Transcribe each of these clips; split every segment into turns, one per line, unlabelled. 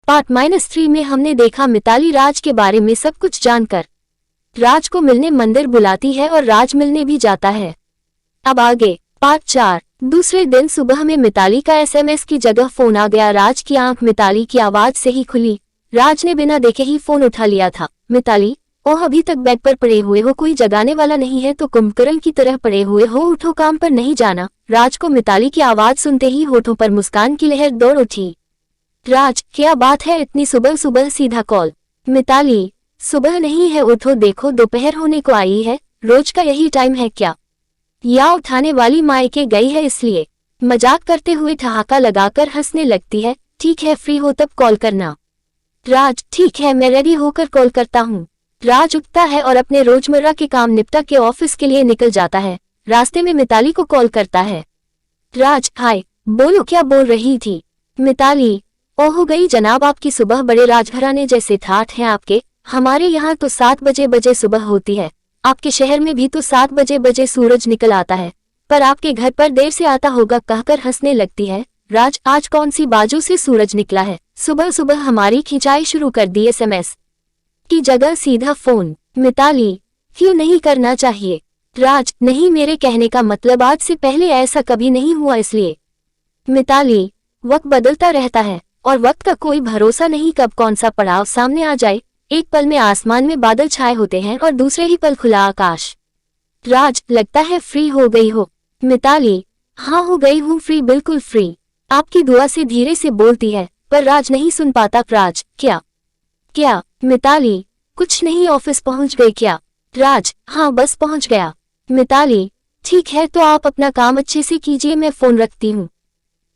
Part -3 में हमने देखा मिताली राज के बारे में सब कुछ जानकर राज को मिलने मंदिर बुलाती है और राज मिलने भी जाता है। अब आगे पार्ट 4। दूसरे दिन सुबह में मिताली का एसएमएस की जगह फोन आ गया। राज की आंख मिताली की आवाज से ही खुली। राज ने बिना देखे ही फोन उठा लिया था। मिताली, ओह अभी तक बेड पर पड़े हुए हो, कोई जगाने वाला नहीं है तो कुंभकर्ण की तरह पड़े हुए हो, उठो काम पर नहीं जाना। राज को मिताली की आवाज सुनते ही होठों पर मुस्कान की लहर दौड़ उठी। राज, क्या बात है इतनी सुबह सुबह सीधा कॉल? मिताली, सुबह नहीं है, उठो, देखो दोपहर होने को आई है, रोज का यही टाइम है क्या? या उठाने वाली मायके गई है इसलिए? मजाक करते हुए ठहाका लगाकर हंसने लगती है। ठीक है, फ्री हो तब कॉल करना। राज, ठीक है, मैं रेडी होकर कॉल करता हूँ। राज उठता है और अपने रोजमर्रा के काम निपटा के ऑफिस के लिए निकल जाता है। रास्ते में मिताली को कॉल करता है। राज, हाय, बोलो क्या बोल रही थी? मिताली, ओह गई जनाब, आपकी सुबह बड़े राजघराने जैसे ठाठ हैं आपके। हमारे यहाँ तो 7 बजे सुबह होती है, आपके शहर में भी तो 7 बजे सूरज निकल आता है, पर आपके घर पर देर से आता होगा, कहकर हंसने लगती है। राज, आज कौन सी बाजू से सूरज निकला है? सुबह सुबह हमारी खिंचाई शुरू कर दी, एसएमएस की जगह सीधा फोन। मिताली, क्यों नहीं करना चाहिए? राज, नहीं, मेरे कहने का मतलब आज से पहले ऐसा कभी नहीं हुआ इसलिए। मिताली, वक्त बदलता रहता है और वक्त का कोई भरोसा नहीं, कब कौन सा पड़ाव सामने आ जाए। एक पल में आसमान में बादल छाए होते हैं और दूसरे ही पल खुला आकाश। राज, लगता है फ्री हो गई हो। मिताली, हाँ हो गई हूँ फ्री, बिल्कुल फ्री। आपकी दुआ से धीरे से बोलती है पर राज नहीं सुन पाता। राज, क्या? मिताली, कुछ नहीं, ऑफिस पहुंच गए क्या? राज, हाँ बस पहुंच गया। मिताली, ठीक है तो आप अपना काम अच्छे से कीजिए, मैं फोन रखती हूँ।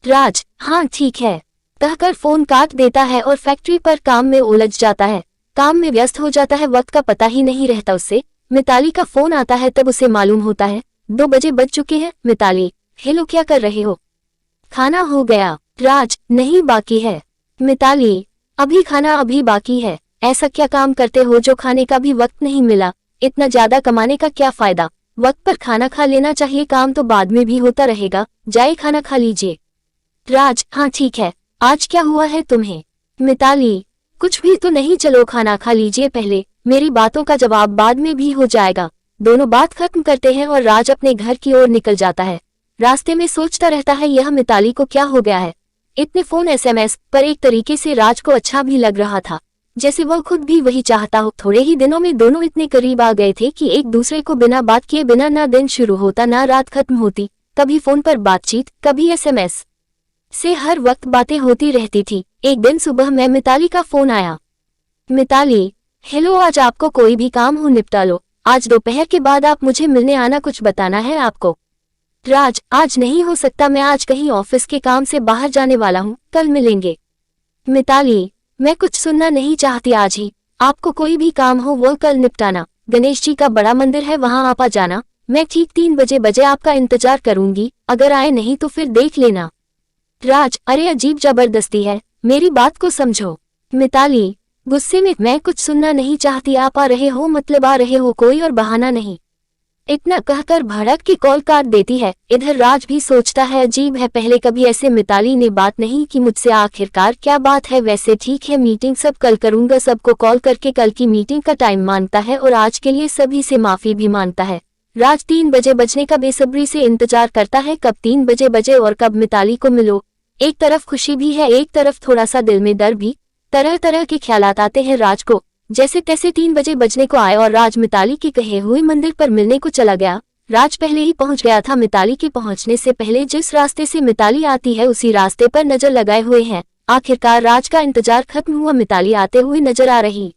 राज, हाँ ठीक है, कहकर फोन काट देता है और फैक्ट्री पर काम में उलझ जाता है। काम में व्यस्त हो जाता है, वक्त का पता ही नहीं रहता उससे। मिताली का फोन आता है तब उसे मालूम होता है 2 बजे बज चुके हैं। मिताली, हेलो, क्या कर रहे हो? खाना हो गया। राज, नहीं बाकी है। मिताली, अभी खाना अभी बाकी है? ऐसा क्या काम करते हो जो खाने का भी वक्त नहीं मिला? इतना ज्यादा कमाने का क्या फायदा? वक्त पर खाना खा लेना चाहिए, काम तो बाद में भी होता रहेगा, जाए खाना खा लीजिए। राज, हाँ ठीक है, आज क्या हुआ है तुम्हें? मिताली, कुछ भी तो नहीं, चलो खाना खा लीजिए पहले, मेरी बातों का जवाब बाद में भी हो जाएगा। दोनों बात खत्म करते हैं और राज अपने घर की ओर निकल जाता है। रास्ते में सोचता रहता है यह मिताली को क्या हो गया है, इतने फोन एसएमएस, पर एक तरीके से राज को अच्छा भी लग रहा था, जैसे वह खुद भी वही चाहता हो। थोड़े ही दिनों में दोनों इतने करीब आ गए थे कि एक दूसरे को बिना बात किए बिना ना दिन शुरू होता ना रात खत्म होती। कभी फोन पर बातचीत, कभी एसएमएस से हर वक्त बातें होती रहती थी। एक दिन सुबह में मिताली का फोन आया। मिताली, हेलो, आज आपको कोई भी काम हो निपटा लो, आज दोपहर के बाद आप मुझे मिलने आना, कुछ बताना है आपको। राज, आज नहीं हो सकता, मैं आज कहीं ऑफिस के काम से बाहर जाने वाला हूँ, कल मिलेंगे। मिताली, मैं कुछ सुनना नहीं चाहती आज ही, आपको कोई भी काम हो वो कल निपटाना। गणेश जी का बड़ा मंदिर है, वहां आप आ जाना, मैं ठीक 3 बजे आपका इंतजार करूंगी, अगर आए नहीं तो फिर देख लेना। राज, अरे अजीब जबरदस्ती है, मेरी बात को समझो। मिताली, गुस्से में, मैं कुछ सुनना नहीं चाहती, आप आ रहे हो मतलब आ रहे हो, कोई और बहाना नहीं। इतना कहकर भड़क की कॉल काट देती है। इधर राज भी सोचता है अजीब है, पहले कभी ऐसे मिताली ने बात नहीं की मुझसे, आखिरकार क्या बात है? वैसे ठीक है, मीटिंग सब कल करूंगा, सबको कॉल करके कल की मीटिंग का टाइम मांगता है और आज के लिए सभी से माफी भी मांगता है। राज 3 बजे बजने का बेसब्री से इंतजार करता है, कब 3 बजे और कब मिताली को मिलो। एक तरफ खुशी भी है, एक तरफ थोड़ा सा दिल में डर भी। तरह तरह के ख्यालात आते हैं राज को। जैसे तैसे 3 बजे बजने को आए और राज मिताली के कहे हुए मंदिर पर मिलने को चला गया। राज पहले ही पहुंच गया था, मिताली के पहुंचने से पहले जिस रास्ते से मिताली आती है उसी रास्ते पर नजर लगाए हुए हैं। आखिरकार राज का इंतजार खत्म हुआ, मिताली आते हुए नजर आ रही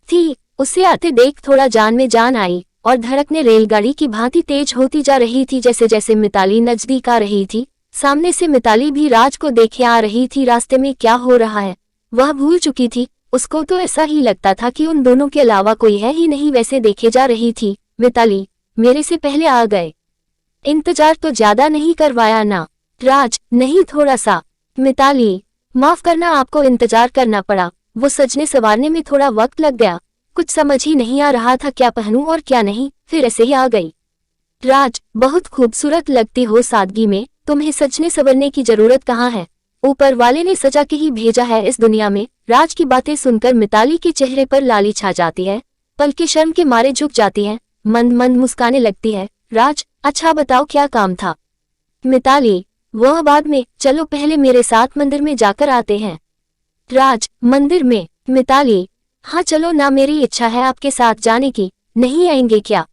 थी। उसे आते देख थोड़ा जान में जान आई और धड़कने रेलगाड़ी की भांति तेज होती जा रही थी। जैसे जैसे मिताली नजदीक आ रही थी, सामने से मिताली भी राज को देखे आ रही थी। रास्ते में क्या हो रहा है वह भूल चुकी थी। उसको तो ऐसा ही लगता था कि उन दोनों के अलावा कोई है ही नहीं, वैसे देखे जा रही थी। मिताली, मेरे से पहले आ गए, इंतजार तो ज्यादा नहीं करवाया ना? राज, नहीं थोड़ा सा। मिताली, माफ करना, आपको इंतजार करना पड़ा, वो सजने संवारने में थोड़ा वक्त लग गया, कुछ समझ ही नहीं आ रहा था क्या पहनूं और क्या नहीं, फिर ऐसे ही आ गई। राज, बहुत खूबसूरत लगती हो सादगी में, तुम्हें सजने संवरने की जरूरत कहाँ है? ऊपर वाले ने सजा के ही भेजा है इस दुनिया में। राज की बातें सुनकर मिताली के चेहरे पर लाली छा जाती है, पलकें शर्म के मारे झुक जाती हैं, मंद मंद मुस्काने लगती है। राज, अच्छा बताओ क्या काम था? मिताली, वह बाद में, चलो पहले मेरे साथ मंदिर में जाकर आते हैं। राज, मंदिर में? मिताली, हाँ चलो ना, मेरी इच्छा है आपके साथ जाने की, नहीं आएंगे क्या?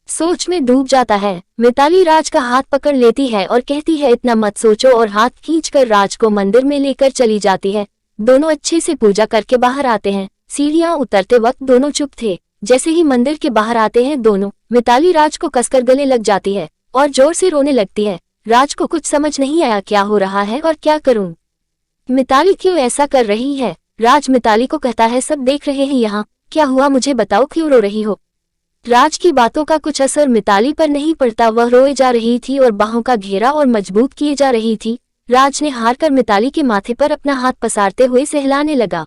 सोच में डूब जाता है। मिताली राज का हाथ पकड़ लेती है और कहती है इतना मत सोचो, और हाथ खींचकर राज को मंदिर में लेकर चली जाती है। दोनों अच्छे से पूजा करके बाहर आते हैं। सीढ़ियां उतरते वक्त दोनों चुप थे। जैसे ही मंदिर के बाहर आते हैं दोनों, मिताली राज को कसकर गले लग जाती है और जोर से रोने लगती है। राज को कुछ समझ नहीं आया क्या हो रहा है और क्या करूं। मिताली क्यों ऐसा कर रही है? राज मिताली को कहता है सब देख रहे हैं यहाँ, क्या हुआ मुझे बताओ, क्यों रो रही हो? राज की बातों का कुछ असर मिताली पर नहीं पड़ता। वह रोए जा रही थी और बाहों का घेरा और मजबूत किए जा रही थी। राज ने हार कर मिताली के माथे पर अपना हाथ पसारते हुए सहलाने लगा।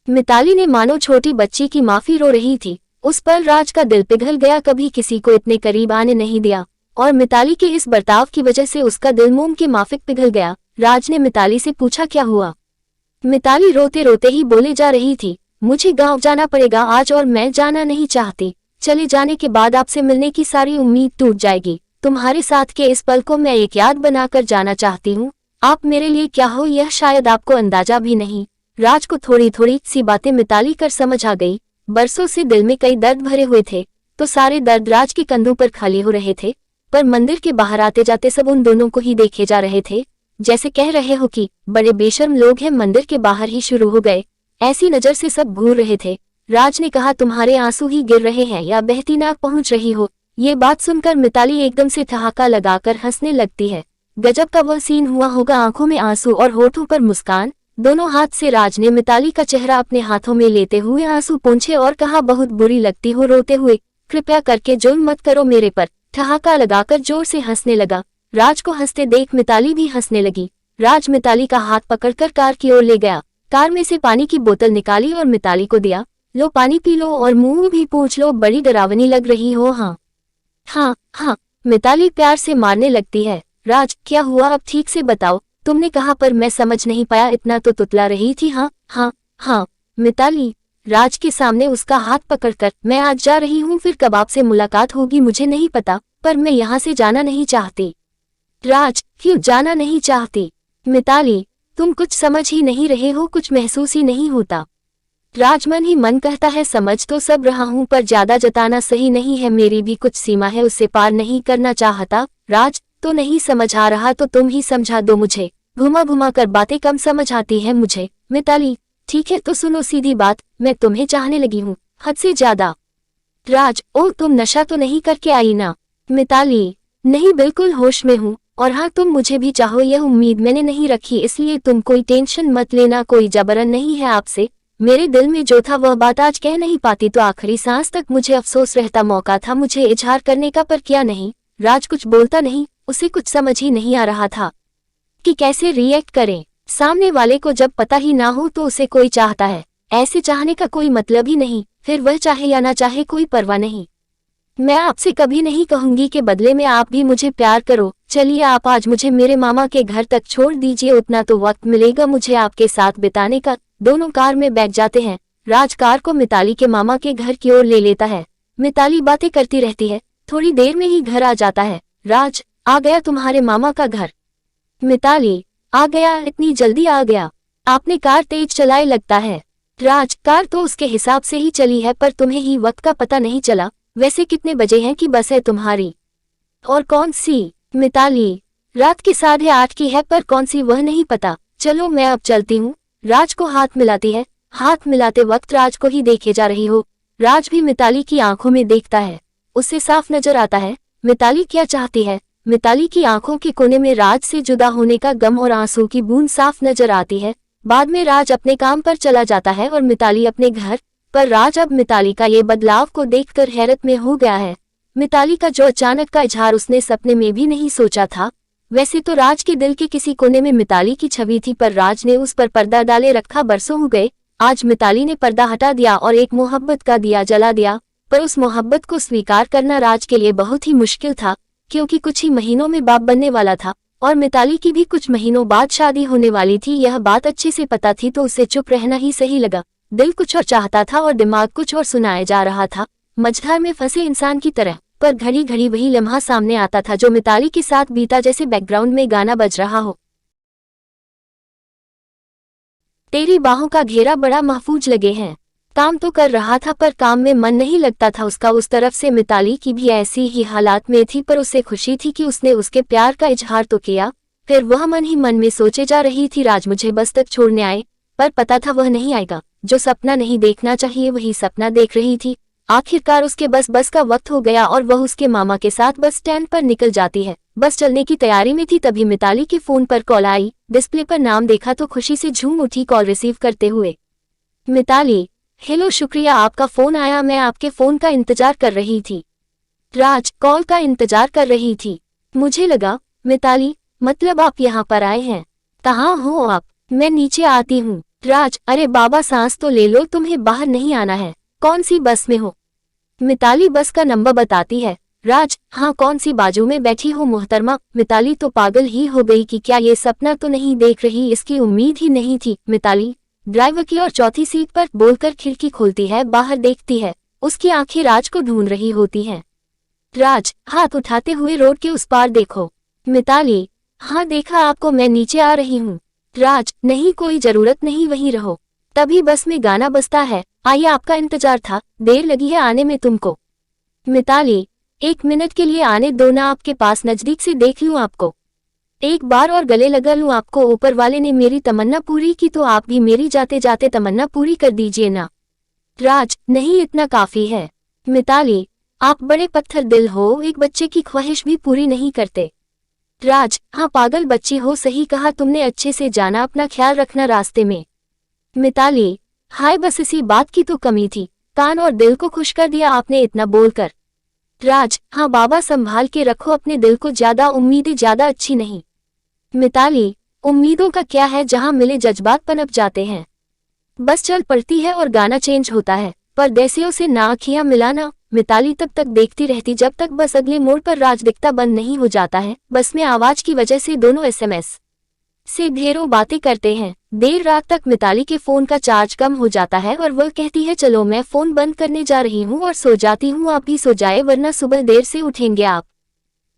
मिताली ने मानो छोटी बच्ची की माफी रो रही थी। उस पर राज का दिल पिघल गया, कभी किसी को इतने करीब आने नहीं दिया, और मिताली के इस बर्ताव की वजह से उसका दिल मोम के माफिक पिघल गया। राज ने मिताली से पूछा क्या हुआ? मिताली रोते रोते ही बोले जा रही थी, मुझे गांव जाना पड़ेगा आज और मैं जाना नहीं चाहती। चले जाने के बाद आपसे मिलने की सारी उम्मीद टूट जाएगी। तुम्हारे साथ के इस पल को मैं एक याद बनाकर जाना चाहती हूँ। आप मेरे लिए क्या हो यह शायद आपको अंदाजा भी नहीं। राज को थोड़ी थोड़ी सी बातें मिताली कर समझ आ गई। बरसों से दिल में कई दर्द भरे हुए थे, तो सारे दर्द राज के कंधों पर खाली हो रहे थे। पर मंदिर के बाहर आते जाते सब उन दोनों को ही देखे जा रहे थे, जैसे कह रहे हो कि बड़े बेशर्म लोग हैं, मंदिर के बाहर ही शुरू हो गए। ऐसी नजर से सब घूर रहे थे। राज ने कहा तुम्हारे आंसू ही गिर रहे हैं या बहती नाक पहुंच रही हो? ये बात सुनकर मिताली एकदम से ठहाका लगाकर हंसने लगती है। गजब का वह सीन हुआ होगा, आंखों में आंसू और होठों पर मुस्कान। दोनों हाथ से राज ने मिताली का चेहरा अपने हाथों में लेते हुए आंसू पोंछे और कहा बहुत बुरी लगती हो रोते हुए, कृपया करके जुल्म मत करो मेरे पर। ठहाका लगाकर जोर से हंसने लगा। राज को हंसते देख मिताली भी हंसने लगी। राज मिताली का हाथ पकड़कर कार की ओर ले गया। कार में से पानी की बोतल निकाली और मिताली को दिया। लो पानी पी लो और मुंह भी पोंछ लो, बड़ी डरावनी लग रही हो। हाँ हाँ हाँ, मिताली प्यार से मारने लगती है। राज, क्या हुआ अब ठीक से बताओ, तुमने कहा पर मैं समझ नहीं पाया, इतना तो तुतला रही थी। हाँ हाँ हाँ, मिताली राज के सामने उसका हाथ पकड़कर, मैं आज जा रही हूँ, फिर कब आपसे मुलाकात होगी मुझे नहीं पता, पर मैं यहाँ से जाना नहीं चाहती। राज, क्यों जाना नहीं चाहती? मिताली, तुम कुछ समझ ही नहीं रहे हो, कुछ महसूस ही नहीं होता। राज मन ही मन कहता है समझ तो सब रहा हूँ, पर ज्यादा जताना सही नहीं है, मेरी भी कुछ सीमा है, उससे पार नहीं करना चाहता। राज, तो नहीं समझ आ रहा तो तुम ही समझा दो मुझे, घुमा घुमा कर बातें कम समझ आती है मुझे। मिताली, ठीक है तो सुनो सीधी बात, मैं तुम्हें चाहने लगी हूँ, हद से ज्यादा। राज, ओ तुम नशा तो नहीं करके आई ना? मिताली, नहीं बिल्कुल होश में हूँ, और हाँ तुम मुझे भी चाहो यह उम्मीद मैंने नहीं रखी, इसलिए तुम कोई टेंशन मत लेना, कोई जबरन नहीं है आपसे। मेरे दिल में जो था वह बात आज कह नहीं पाती तो आखिरी सांस तक मुझे अफसोस रहता, मौका था मुझे इजहार करने का पर किया नहीं। राज कुछ बोलता नहीं, उसे कुछ समझ ही नहीं आ रहा था कि कैसे रिएक्ट करें। सामने वाले को जब पता ही ना हो तो उसे कोई चाहता है, ऐसे चाहने का कोई मतलब ही नहीं, फिर वह चाहे या ना चाहे कोई परवाह नहीं। मैं आपसे कभी नहीं कहूंगी कि बदले में आप भी मुझे प्यार करो। चलिए आप आज मुझे मेरे मामा के घर तक छोड़ दीजिए, उतना तो वक्त मिलेगा मुझे आपके साथ बिताने का। दोनों कार में बैठ जाते हैं। राज कार को मिताली के मामा के घर की ओर ले लेता है। मिताली बातें करती रहती है, थोड़ी देर में ही घर आ जाता है। राज, आ गया तुम्हारे मामा का घर? मिताली, आ गया, इतनी जल्दी आ गया? आपने कार तेज चलाए लगता है। राज, कार तो उसके हिसाब से ही चली है, पर तुम्हें ही वक्त का पता नहीं चला। वैसे कितने बजे हैं कि बस है तुम्हारी? और कौन सी? मिताली, रात की 8:30 की है, पर कौन सी वह नहीं पता। चलो मैं अब चलती हूँ। राज को हाथ मिलाती है। हाथ मिलाते वक्त राज को ही देखे जा रही हो। राज भी मिताली की आंखों में देखता है, उससे साफ नजर आता है मिताली क्या चाहती है। मिताली की आंखों के कोने में राज से जुदा होने का गम और आंसू की बूंद साफ नजर आती है। बाद में राज अपने काम पर चला जाता है और मिताली अपने घर पर। राज अब मिताली का ये बदलाव को देखकर हैरत में हो गया है। मिताली का जो अचानक का इजहार उसने सपने में भी नहीं सोचा था। वैसे तो राज के दिल के किसी कोने में मिताली की छवि थी, पर राज ने उस पर पर्दा डाले रखा बरसों हो गए। आज मिताली ने पर्दा हटा दिया और एक मोहब्बत का दिया जला दिया, पर उस मोहब्बत को स्वीकार करना राज के लिए बहुत ही मुश्किल था, क्योंकि कुछ ही महीनों में बाप बनने वाला था। और मिताली की भी कुछ महीनों बाद शादी होने वाली थी। यह बात अच्छे से पता थी तो उसे चुप रहना ही सही लगा। दिल कुछ और चाहता था और दिमाग कुछ और सुनाया जा रहा था, मझधार में फंसे इंसान की तरह। पर घड़ी घड़ी वही लम्हा सामने आता था जो मिताली के साथ बीता, जैसे बैकग्राउंड में गाना बज रहा हो। तेरी बाहों का घेरा बड़ा महफूज लगे हैं। काम तो कर रहा था पर काम में मन नहीं लगता था उसका। उस तरफ से मिताली की भी ऐसी ही हालात में थी, पर उसे खुशी थी कि उसने उसके प्यार का इजहार तो किया। फिर वह मन ही मन में सोचे जा रही थी, राज मुझे बस तक छोड़ने आए, पर पता था वह नहीं आएगा। जो सपना नहीं देखना चाहिए वही सपना देख रही थी। आखिरकार उसके बस का वक्त हो गया और वह उसके मामा के साथ बस स्टैंड पर निकल जाती है। बस चलने की तैयारी में थी तभी मिताली के फोन पर कॉल आई। डिस्प्ले पर नाम देखा तो खुशी से झूम उठी कॉल रिसीव करते हुए। मिताली, हेलो, शुक्रिया आपका फोन आया, मैं आपके फोन का इंतजार कर रही थी। राज, कॉल का इंतजार कर रही थी? मुझे लगा। मिताली, मतलब आप यहाँ पर आए हैं? कहाँ हो आप? मैं नीचे आती हूँ। राज, अरे बाबा सांस तो ले लो, तुम्हें बाहर नहीं आना है। कौन सी बस में हो? मिताली बस का नंबर बताती है। राज, हाँ कौन सी बाजू में बैठी हो मोहतरमा? मिताली तो पागल ही हो गई कि क्या ये सपना तो नहीं देख रही, इसकी उम्मीद ही नहीं थी। मिताली ड्राइवर की और चौथी सीट पर बोलकर खिड़की खोलती है, बाहर देखती है। उसकी आंखें राज को ढूंढ रही होती हैं। राज, हाथ उठाते हुए रोड के उस पार देखो। मिताली, हाँ देखा आपको, मैं नीचे आ रही हूँ। राज, नहीं कोई जरूरत नहीं, वहीं रहो। तभी बस में गाना बजता है, आइए आपका इंतजार था, देर लगी है आने में तुमको। मिताली, 1 मिनट के लिए आने दो ना, आपके पास नजदीक से देख लूं आपको, एक बार और गले लगा लूं आपको। ऊपर वाले ने मेरी तमन्ना पूरी की तो आप भी मेरी जाते जाते तमन्ना पूरी कर दीजिए ना। राज, नहीं इतना काफी है। मिताली, आप बड़े पत्थर दिल हो, एक बच्चे की ख्वाहिश भी पूरी नहीं करते। राज, हाँ पागल बच्ची हो, सही कहा तुमने, अच्छे से जाना, अपना ख्याल रखना रास्ते में। मिताली, हाय बस इसी बात की तो कमी थी, कान और दिल को खुश कर दिया आपने इतना बोलकर। राज, हाँ बाबा संभाल के रखो अपने दिल को, ज्यादा उम्मीदें ज्यादा अच्छी नहीं। मिताली, उम्मीदों का क्या है, जहां मिले जज्बात पनप जाते हैं। बस चल पड़ती है और गाना चेंज होता है, परदेसियों से ना आँखियां मिलाना। मिताली तब तक देखती रहती जब तक बस अगले मोड़ पर राज दिखता बंद नहीं हो जाता है। बस में आवाज की वजह से दोनों SMS से ढेरों बातें करते हैं। देर रात तक मिताली के फोन का चार्ज कम हो जाता है और वह कहती है चलो मैं फोन बंद करने जा रही हूँ और सो जाती हूँ, आप भी सो जाए वरना सुबह देर से उठेंगे आप।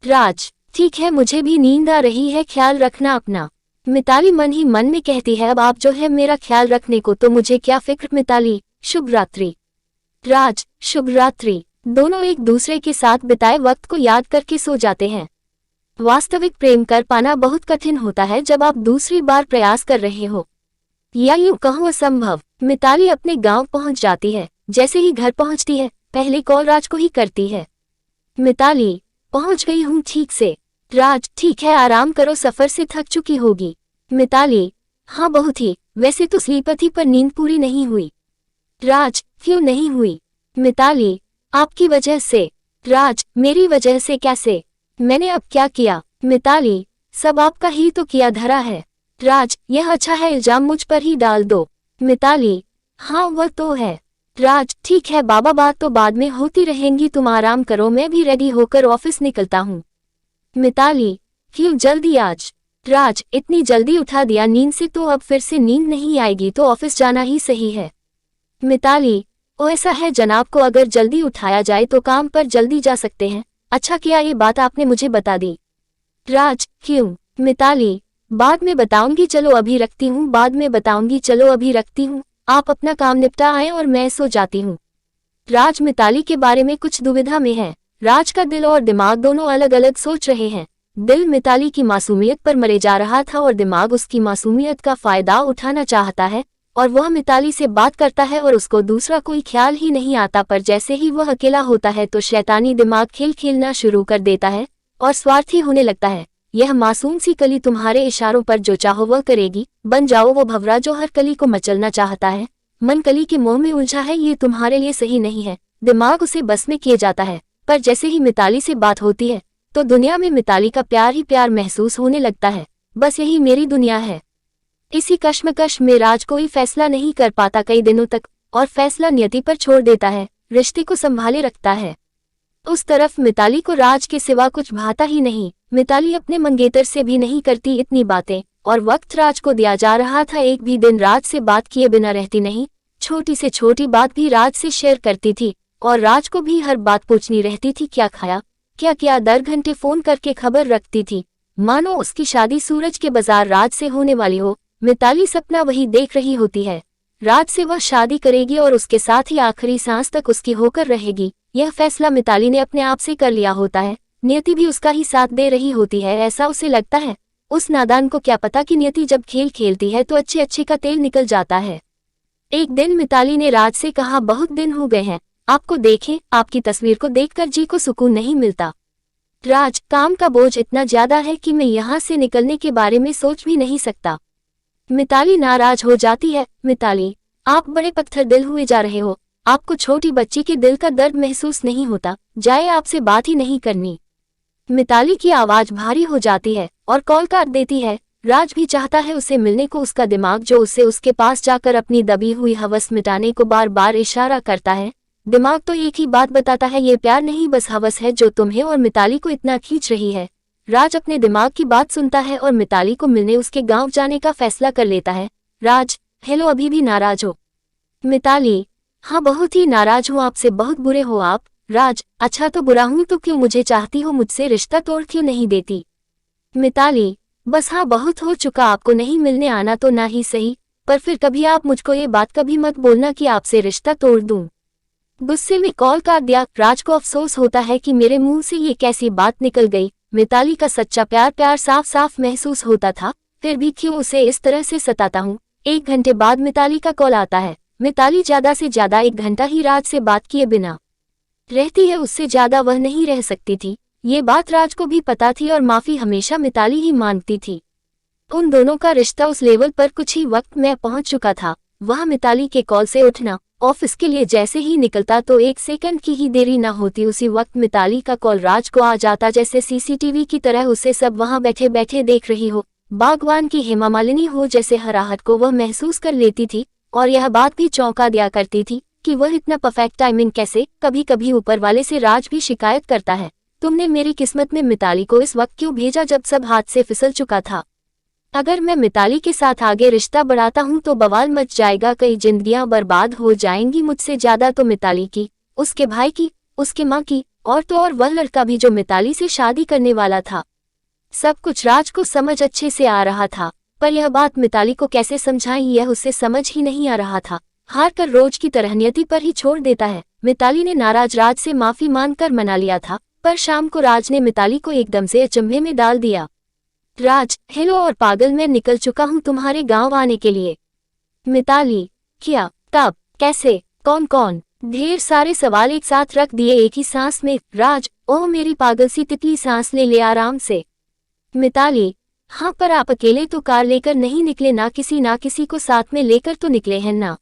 राज, ठीक है मुझे भी नींद आ रही है, ख्याल रखना अपना। मिताली मन ही मन में कहती है अब आप जो है मेरा ख्याल रखने को तो मुझे क्या फिक्र। मिताली, शुभ रात्रि। राज, शुभ रात्रि। दोनों एक दूसरे के साथ बिताए वक्त को याद करके सो जाते हैं। वास्तविक प्रेम कर पाना बहुत कठिन होता है जब आप दूसरी बार प्रयास कर रहे हो, या यूं कहो असंभव। मिताली अपने गांव पहुंच जाती है। जैसे ही घर पहुंचती है पहले कॉल राज को ही करती है। मिताली, पहुंच गई हूं ठीक से। राज, ठीक है आराम करो, सफर से थक चुकी होगी। मिताली, हाँ बहुत ही, वैसे तो स्लीपर थी पर नींद पूरी नहीं हुई। राज, क्यों नहीं हुई? मिताली, आपकी वजह से। राज, मेरी वजह से कैसे? मैंने अब क्या किया? मिताली, सब आपका ही तो किया धरा है। राज, यह अच्छा है, इल्जाम मुझ पर ही डाल दो। मिताली, हाँ वह तो है। राज, ठीक है बाबा, बात तो बाद में होती रहेंगी, तुम आराम करो, मैं भी रेडी होकर ऑफिस निकलता हूँ। मिताली, क्यों जल्दी आज? राज, इतनी जल्दी उठा दिया नींद से तो अब फिर से नींद नहीं आएगी, तो ऑफिस जाना ही सही है। मिताली, ओ ऐसा है जनाब को अगर जल्दी उठाया जाए तो काम पर जल्दी जा सकते हैं। अच्छा किया ये बात आपने मुझे बता दी। राज, क्यों? मिताली, बाद में बताऊंगी, चलो अभी रखती हूँ, बाद में बताऊंगी, चलो अभी रखती हूँ, आप अपना काम निपटा आए और मैं सो जाती हूँ। राज मिताली के बारे में कुछ दुविधा में है। राज का दिल और दिमाग दोनों अलग अलग सोच रहे हैं। दिल मिताली की मासूमियत पर मरे जा रहा था और दिमाग उसकी मासूमियत का फायदा उठाना चाहता है, और वह मिताली से बात करता है और उसको दूसरा कोई ख्याल ही नहीं आता, पर जैसे ही वह अकेला होता है तो शैतानी दिमाग खेल खेलना शुरू कर देता है और स्वार्थी होने लगता है। यह मासूम सी कली तुम्हारे इशारों पर जो चाहो वह करेगी, बन जाओ वो भंवरा जो हर कली को मचलना चाहता है। मन कली के मोह में उलझा है, ये तुम्हारे लिए सही नहीं है। दिमाग उसे बस में किए जाता है, पर जैसे ही मिताली से बात होती है तो दुनिया में मिताली का प्यार ही प्यार महसूस होने लगता है। बस यही मेरी दुनिया है। इसी कश्मकश में राज कोई फैसला नहीं कर पाता कई दिनों तक, और फैसला नियति पर छोड़ देता है, रिश्ते को संभाले रखता है। उस तरफ मिताली को राज के सिवा कुछ भाता ही नहीं। मिताली अपने मंगेतर से भी नहीं करती इतनी बातें, और वक्त राज को दिया जा रहा था। एक भी दिन राज से बात किए बिना रहती नहीं। छोटी से छोटी बात भी राज से शेयर करती थी और राज को भी हर बात पूछनी रहती थी, क्या खाया, क्या किया। 10 घंटे फोन करके खबर रखती थी, मानो उसकी शादी सूरज के बाजार राज से होने वाली हो। मिताली सपना वही देख रही होती है, राज से वह शादी करेगी और उसके साथ ही आखिरी सांस तक उसकी होकर रहेगी। यह फैसला मिताली ने अपने आप से कर लिया होता है। नियति भी उसका ही साथ दे रही होती है, ऐसा उसे लगता है। उस नादान को क्या पता कि नियति जब खेल खेलती है तो अच्छे अच्छे का तेल निकल जाता है। एक दिन मिताली ने राज से कहा, बहुत दिन हो गए हैं आपको देखें, आपकी तस्वीर को देखकर जी को सुकून नहीं मिलता। राज, काम का बोझ इतना ज्यादा है कि मैं यहाँ से निकलने के बारे में सोच भी नहीं सकता। मिताली नाराज हो जाती है। मिताली, आप बड़े पत्थर दिल हुए जा रहे हो। आपको छोटी बच्ची के दिल का दर्द महसूस नहीं होता? जाए, आपसे बात ही नहीं करनी। मिताली की आवाज भारी हो जाती है और कॉल काट देती है। राज भी चाहता है उसे मिलने को, उसका दिमाग जो उसे उसके पास जाकर अपनी दबी हुई हवस मिटाने को बार बार इशारा करता है। दिमाग तो एक ही बात बताता है, ये प्यार नहीं बस हवस है जो तुम्हें और मिताली को इतना खींच रही है। राज अपने दिमाग की बात सुनता है और मिताली को मिलने उसके गांव जाने का फैसला कर लेता है। राज, हेलो, अभी भी नाराज हो? मिताली, हाँ बहुत ही नाराज हूँ आपसे, बहुत बुरे हो आप। राज, अच्छा तो बुरा हूँ तो क्यों मुझे चाहती हो, मुझसे रिश्ता तोड़ क्यों नहीं देती? मिताली, बस हाँ बहुत हो चुका, आपको नहीं मिलने आना तो ना ही सही, पर फिर कभी आप मुझको ये बात कभी मत बोलना कि आपसे रिश्ता तोड़ दूं। गुस्से में कॉल काट दिया। राज को अफसोस होता है कि मेरे मुंह से ये कैसी बात निकल गई। मिताली का सच्चा प्यार साफ साफ महसूस होता था, फिर भी क्यों उसे इस तरह से सताता हूँ। 1 घंटे बाद मिताली का कॉल आता है। मिताली ज्यादा से ज्यादा 1 घंटा ही राज से बात किए बिना रहती है, उससे ज्यादा वह नहीं रह सकती थी। ये बात राज को भी पता थी और माफी हमेशा मिताली ही मांगती थी। उन दोनों का रिश्ता उस लेवल पर कुछ ही वक्त में पहुंच चुका था। वह मिताली के कॉल से उठना, ऑफिस के लिए जैसे ही निकलता तो 1 सेकंड की ही देरी न होती, उसी वक्त मिताली का कॉल राज को आ जाता, जैसे सीसीटीवी की तरह उसे सब वहां बैठे बैठे देख रही हो। बागवान की हेमा मालिनी हो जैसे हराहट को वह महसूस कर लेती थी और यह बात भी चौंका दिया करती थी कि वह इतना परफेक्ट टाइमिंग कैसे। कभी कभी ऊपर वाले से राज भी शिकायत करता है, तुमने मेरी किस्मत में मिताली को इस वक्त क्यों भेजा जब सब हाथ से फिसल चुका था। अगर मैं मिताली के साथ आगे रिश्ता बढ़ाता हूं तो बवाल मच जाएगा, कई जिंदगियां बर्बाद हो जाएंगी, मुझसे ज्यादा तो मिताली की, उसके भाई की, उसके माँ की, और तो और वह लड़का भी जो मिताली से शादी करने वाला था। सब कुछ राज को समझ अच्छे से आ रहा था, पर यह बात मिताली को कैसे समझाएं यह उसे समझ ही नहीं आ रहा था। हार कर रोज की तरह नियति पर ही छोड़ देता है। मिताली ने नाराज राज से माफी मांगकर मना लिया था, पर शाम को राज ने मिताली को एकदम से अचंभे में डाल दिया। राज, हेलो, और पागल, मैं निकल चुका हूँ तुम्हारे गांव आने के लिए। मिताली, क्या, कब, कैसे, कौन कौन? ढेर सारे सवाल एक साथ रख दिए एक ही सांस में। राज, ओह मेरी पागल सी तितली, सांस ले आराम से। मिताली, हाँ पर आप अकेले तो कार लेकर नहीं निकले, ना किसी को साथ में लेकर तो निकले हैं ना।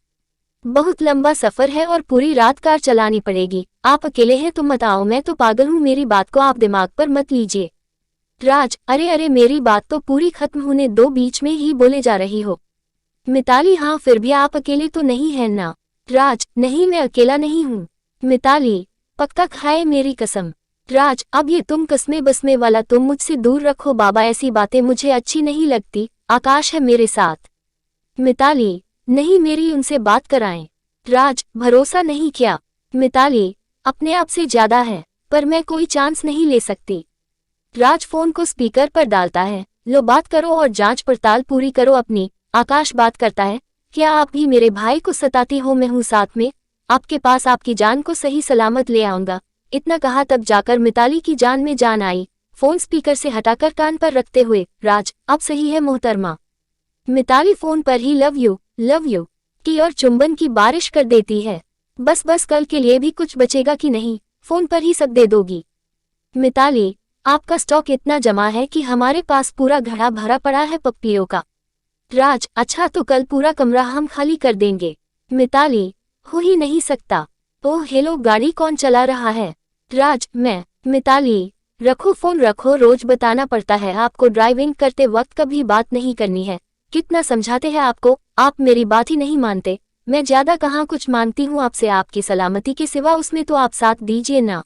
बहुत लंबा सफर है और पूरी रात कार चलानी पड़ेगी, आप अकेले हैं तो मत आओ, मैं तो पागल हूँ, मेरी बात को आप दिमाग पर मत लीजिए। राज, अरे मेरी बात तो पूरी खत्म होने दो, बीच में ही बोले जा रही हो। मिताली, हाँ फिर भी आप अकेले तो नहीं हैं ना। राज, नहीं मैं अकेला नहीं हूँ। मिताली, पक्का, खाए मेरी कसम। राज, अब ये तुम कसमे बसमे वाला तुम मुझसे दूर रखो बाबा, ऐसी बातें मुझे अच्छी नहीं लगती, आकाश है मेरे साथ। मिताली, नहीं मेरी उनसे बात कराएं। राज, भरोसा नहीं क्या? मिताली, अपने आप से ज्यादा है, पर मैं कोई चांस नहीं ले सकती। राज फोन को स्पीकर पर डालता है, लो बात करो और जांच पड़ताल पूरी करो अपनी। आकाश बात करता है, क्या आप भी मेरे भाई को सताती हो? मैं हूँ साथ में, आपके पास आपकी जान को सही सलामत ले आऊंगा। इतना कहा तब जाकर मिताली की जान में जान आई। फोन स्पीकर से हटाकर कान पर रखते हुए, राज, अब सही है मोहतरमा। मिताली फोन पर ही लव यू की और चुंबन की बारिश कर देती है। बस कल के लिए भी कुछ बचेगा कि नहीं, फोन पर ही सब दे दोगी। मिताली, आपका स्टॉक इतना जमा है कि हमारे पास पूरा घड़ा भरा पड़ा है पप्पियों का। राज, अच्छा तो कल पूरा कमरा हम खाली कर देंगे। मिताली, हो ही नहीं सकता। ओह हेलो, गाड़ी कौन चला रहा है? राज, मैं। मिताली, रखो फोन रखो, रोज बताना पड़ता है आपको, ड्राइविंग करते वक्त कभी बात नहीं करनी है। कितना समझाते हैं आपको, आप मेरी बात ही नहीं मानते। मैं ज्यादा कहाँ कुछ मानती हूँ आपसे, आपकी सलामती के सिवा, उसमें तो आप साथ दीजिए ना।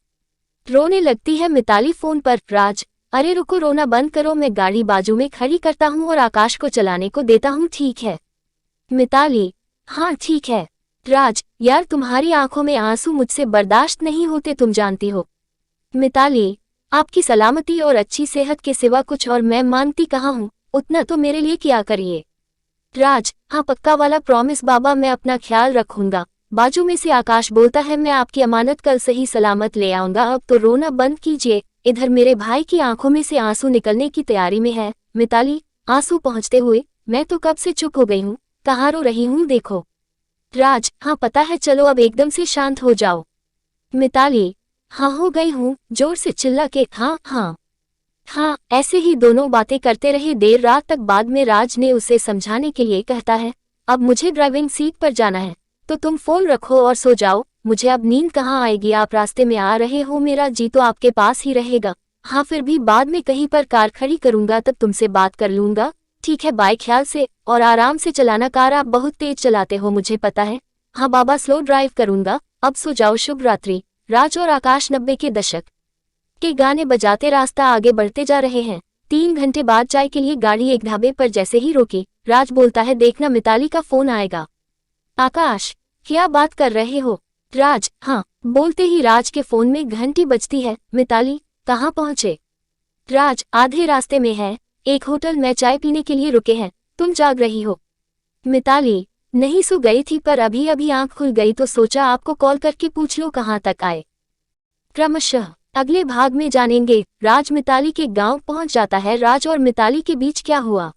रोने लगती है मिताली फोन पर। राज, अरे रुको, रोना बंद करो, मैं गाड़ी बाजू में खड़ी करता हूँ और आकाश को चलाने को देता हूँ, ठीक है? मिताली, हाँ ठीक है। राज, यार तुम्हारी आंखों में आंसू मुझसे बर्दाश्त नहीं होते, तुम जानती हो। मिताली, आपकी सलामती और अच्छी सेहत के सिवा कुछ और मैं मांगती कहाँ हूँ, उतना तो मेरे लिए किया करिए। राज, हाँ पक्का वाला प्रॉमिस बाबा, मैं अपना ख्याल रखूंगा। बाजू में से आकाश बोलता है, मैं आपकी अमानत कल सही सलामत ले आऊंगा, अब तो रोना बंद कीजिए। इधर मेरे भाई की आंखों में से आंसू निकलने की तैयारी में है। मिताली, आंसू पहुंचते हुए, मैं तो कब से चुप हो गई हूँ, कहाँ रो रही हूँ देखो। राज, हाँ पता है, चलो अब एकदम से शांत हो जाओ। मिताली, हाँ हो गई हूँ, जोर से चिल्ला के हाँ हाँ हाँ। ऐसे ही दोनों बातें करते रहे देर रात तक। बाद में राज ने उसे समझाने के लिए कहता है, अब मुझे ड्राइविंग सीट पर जाना है, तो तुम फोन रखो और सो जाओ, मुझे अब नींद कहाँ आएगी, आप रास्ते में आ रहे हो, मेरा जी तो आपके पास ही रहेगा। हाँ फिर भी बाद में कहीं पर कार खड़ी करूंगा तब तुमसे बात कर लूंगा, ठीक है? बाय, ख्याल से और आराम से चलाना, कार आप बहुत तेज चलाते हो मुझे पता है। हाँ बाबा, स्लो ड्राइव करूंगा, अब सो जाओ, शुभ रात्रि। राज और आकाश 90 के दशक के गाने बजाते रास्ता आगे बढ़ते जा रहे हैं। 3 घंटे बाद चाय के लिए गाड़ी एक ढाबे पर जैसे ही रोकी, राज बोलता है, देखना मिताली का फोन आएगा। आकाश, क्या बात कर रहे हो? राज, हाँ। बोलते ही राज के फोन में घंटी बजती है। मिताली, कहाँ पहुंचे? राज, आधे रास्ते में है, एक होटल में चाय पीने के लिए रुके हैं, तुम जाग रही हो? मिताली, नहीं, सो गई थी पर अभी अभी आंख खुल गई तो सोचा आपको कॉल करके पूछ लो कहाँ तक आए। क्रमशः अगले भाग में जानेंगे। राज मिताली के गांव पहुंच जाता है। राज और मिताली के बीच क्या हुआ?